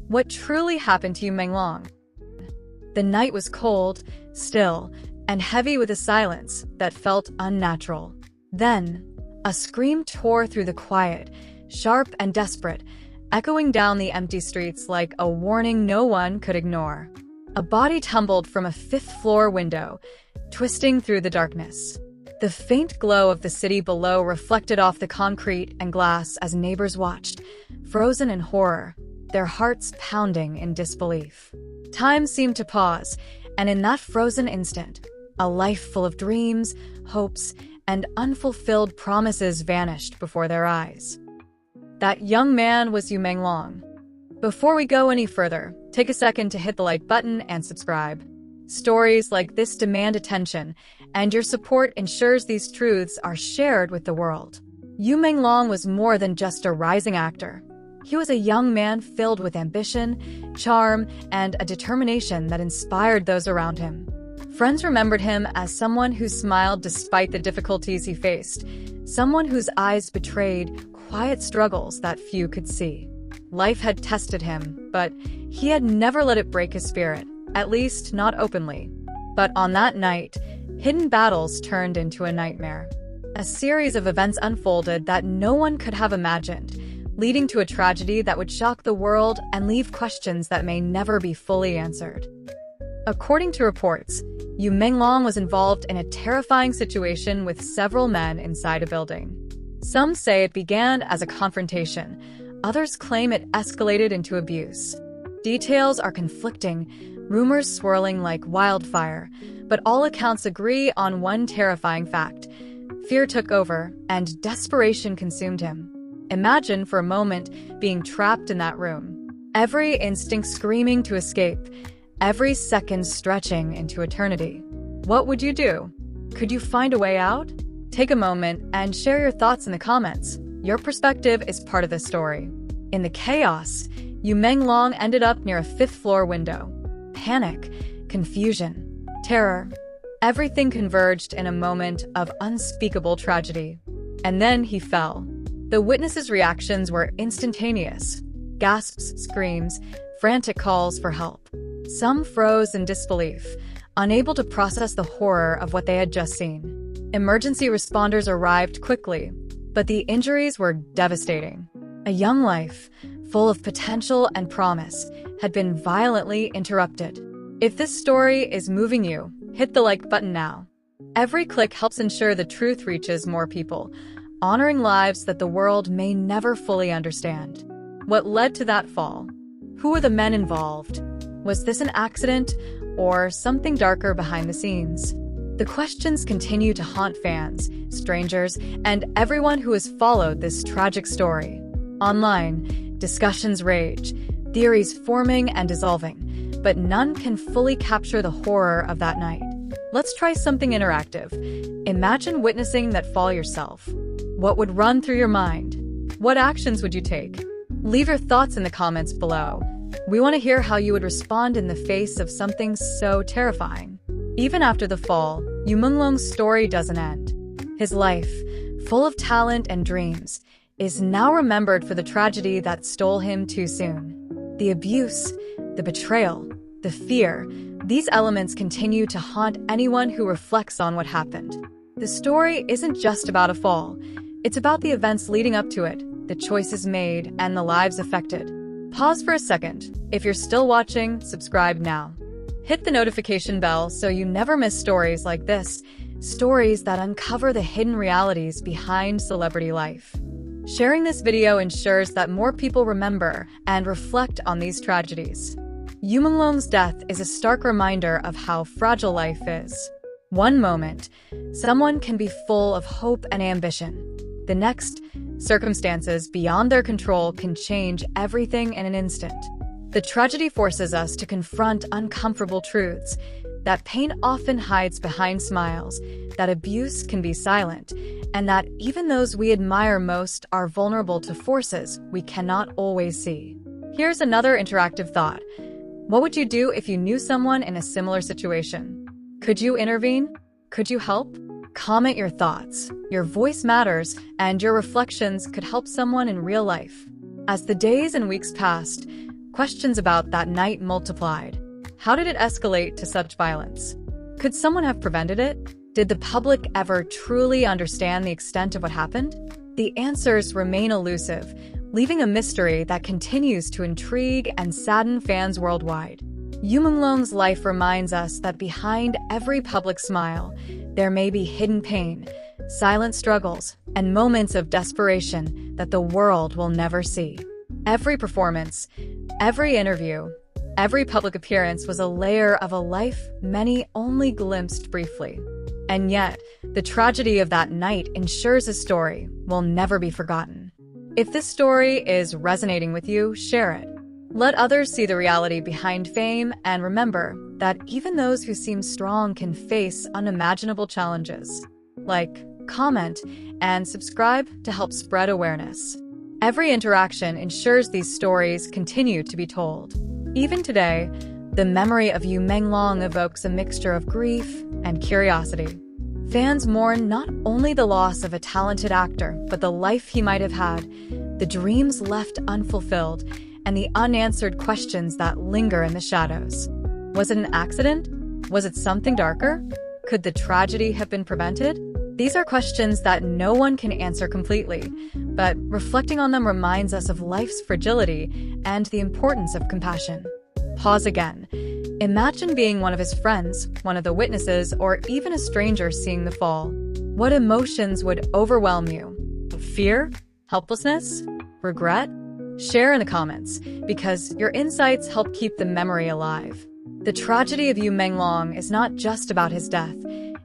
What truly happened to Yu Menglong? The night was cold, still, and heavy with a silence that felt unnatural. Then, a scream tore through the quiet, sharp and desperate, echoing down the empty streets like a warning no one could ignore. A body tumbled from a fifth-floor window, twisting through the darkness. The faint glow of the city below reflected off the concrete and glass as neighbors watched, frozen in horror, their hearts pounding in disbelief. Time seemed to pause, and in that frozen instant, a life full of dreams, hopes, and unfulfilled promises vanished before their eyes. That young man was Yu Menglong. Before we go any further, take a second to hit the like button and subscribe. Stories like this demand attention, and your support ensures these truths are shared with the world. Yu Menglong was more than just a rising actor. He was a young man filled with ambition, charm, and a determination that inspired those around him. Friends remembered him as someone who smiled despite the difficulties he faced, someone whose eyes betrayed quiet struggles that few could see. Life had tested him, but he had never let it break his spirit, at least not openly. But on that night, hidden battles turned into a nightmare. A series of events unfolded that no one could have imagined, leading to a tragedy that would shock the world and leave questions that may never be fully answered. According to reports, Yu Menglong was involved in a terrifying situation with several men inside a building. Some say it began as a confrontation. Others claim it escalated into abuse. Details are conflicting, rumors swirling like wildfire, but all accounts agree on one terrifying fact. Fear took over, and desperation consumed him. Imagine for a moment being trapped in that room. Every instinct screaming to escape, every second stretching into eternity. What would you do? Could you find a way out? Take a moment and share your thoughts in the comments. Your perspective is part of the story. In the chaos, Yu Menglong ended up near a fifth-floor window. Panic, confusion, terror. Everything converged in a moment of unspeakable tragedy. And then he fell. The witnesses' reactions were instantaneous. Gasps, screams, frantic calls for help. Some froze in disbelief, unable to process the horror of what they had just seen. Emergency responders arrived quickly, but the injuries were devastating. A young life, full of potential and promise, had been violently interrupted. If this story is moving you, hit the like button now. Every click helps ensure the truth reaches more people, honoring lives that the world may never fully understand. What led to that fall? Who were the men involved? Was this an accident or something darker behind the scenes? The questions continue to haunt fans, strangers, and everyone who has followed this tragic story. Online, discussions rage, theories forming and dissolving, but none can fully capture the horror of that night. Let's try something interactive. Imagine witnessing that fall yourself. What would run through your mind? What actions would you take? Leave your thoughts in the comments below. We want to hear how you would respond in the face of something so terrifying. Even after the fall, Yu Menglong's story doesn't end. His life, full of talent and dreams, is now remembered for the tragedy that stole him too soon. The abuse, the betrayal, the fear, these elements continue to haunt anyone who reflects on what happened. The story isn't just about a fall. It's about the events leading up to it, the choices made, and the lives affected. Pause for a second. If you're still watching, subscribe now. Hit the notification bell so you never miss stories like this, stories that uncover the hidden realities behind celebrity life. Sharing this video ensures that more people remember and reflect on these tragedies. Yu Menglong's death is a stark reminder of how fragile life is. One moment, someone can be full of hope and ambition. The next, circumstances beyond their control can change everything in an instant. The tragedy forces us to confront uncomfortable truths, that pain often hides behind smiles, that abuse can be silent, and that even those we admire most are vulnerable to forces we cannot always see. Here's another interactive thought. What would you do if you knew someone in a similar situation? Could you intervene? Could you help? Comment your thoughts. Your voice matters, and your reflections could help someone in real life. As the days and weeks passed, Questions about that night multiplied. How did it escalate to such violence? Could someone have prevented it? Did the public ever truly understand the extent of what happened? The answers remain elusive, leaving a mystery that continues to intrigue and sadden fans worldwide. Yu Menglong's life reminds us that behind every public smile, there may be hidden pain, silent struggles, and moments of desperation that the world will never see. Every performance, every interview, every public appearance was a layer of a life many only glimpsed briefly. And yet, the tragedy of that night ensures a story will never be forgotten. If this story is resonating with you, share it. Let others see the reality behind fame, and remember that even those who seem strong can face unimaginable challenges. Like, comment, and subscribe to help spread awareness. Every interaction ensures these stories continue to be told. Even today, the memory of Yu Menglong evokes a mixture of grief and curiosity. Fans mourn not only the loss of a talented actor, but the life he might have had, the dreams left unfulfilled, and the unanswered questions that linger in the shadows. Was it an accident? Was it something darker? Could the tragedy have been prevented? These are questions that no one can answer completely, but reflecting on them reminds us of life's fragility and the importance of compassion. Pause again. Imagine being one of his friends, one of the witnesses, or even a stranger seeing the fall. What emotions would overwhelm you? Fear? Helplessness? Regret? Share in the comments, because your insights help keep the memory alive. The tragedy of Yu Menglong is not just about his death.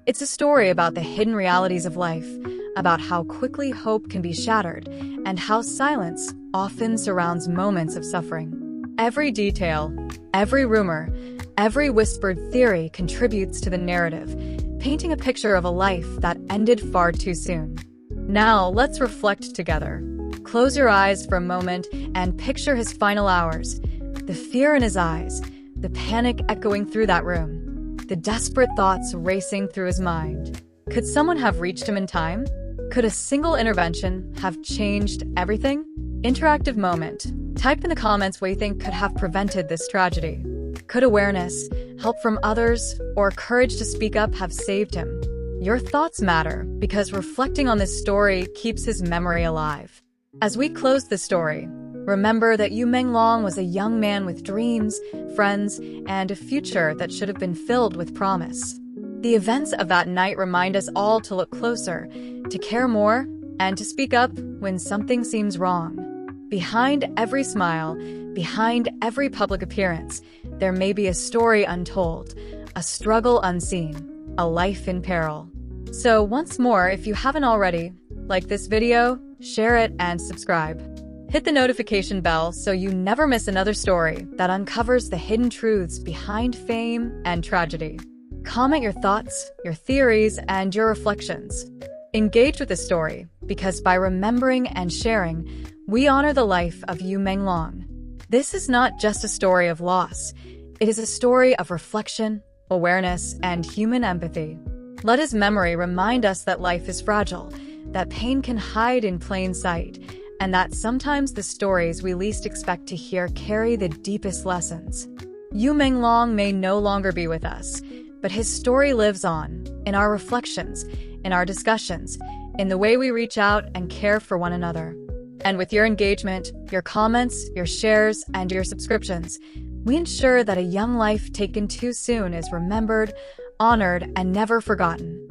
It's a story about the hidden realities of life, about how quickly hope can be shattered, and how silence often surrounds moments of suffering. Every detail, every rumor, every whispered theory contributes to the narrative, painting a picture of a life that ended far too soon. Now, let's reflect together. Close your eyes for a moment and picture his final hours. The fear in his eyes, the panic echoing through that room, the desperate thoughts racing through his mind. Could someone have reached him in time? Could a single intervention have changed everything? Interactive moment. Type in the comments what you think could have prevented this tragedy. Could awareness, help from others, or courage to speak up have saved him? Your thoughts matter because reflecting on this story keeps his memory alive. As we close the story, remember that Yu Menglong was a young man with dreams, friends, and a future that should have been filled with promise. The events of that night remind us all to look closer, to care more, and to speak up when something seems wrong. Behind every smile, behind every public appearance, there may be a story untold, a struggle unseen, a life in peril. So once more, if you haven't already, like this video, share it, and subscribe. Hit the notification bell so you never miss another story that uncovers the hidden truths behind fame and tragedy. Comment your thoughts, your theories, and your reflections. Engage with the story, because by remembering and sharing, we honor the life of Yu Menglong. This is not just a story of loss. It is a story of reflection, awareness, and human empathy. Let his memory remind us that life is fragile, that pain can hide in plain sight, and that sometimes the stories we least expect to hear carry the deepest lessons. Yu Menglong may no longer be with us, but his story lives on, in our reflections, in our discussions, in the way we reach out and care for one another. And with your engagement, your comments, your shares, and your subscriptions, we ensure that a young life taken too soon is remembered, honored, and never forgotten.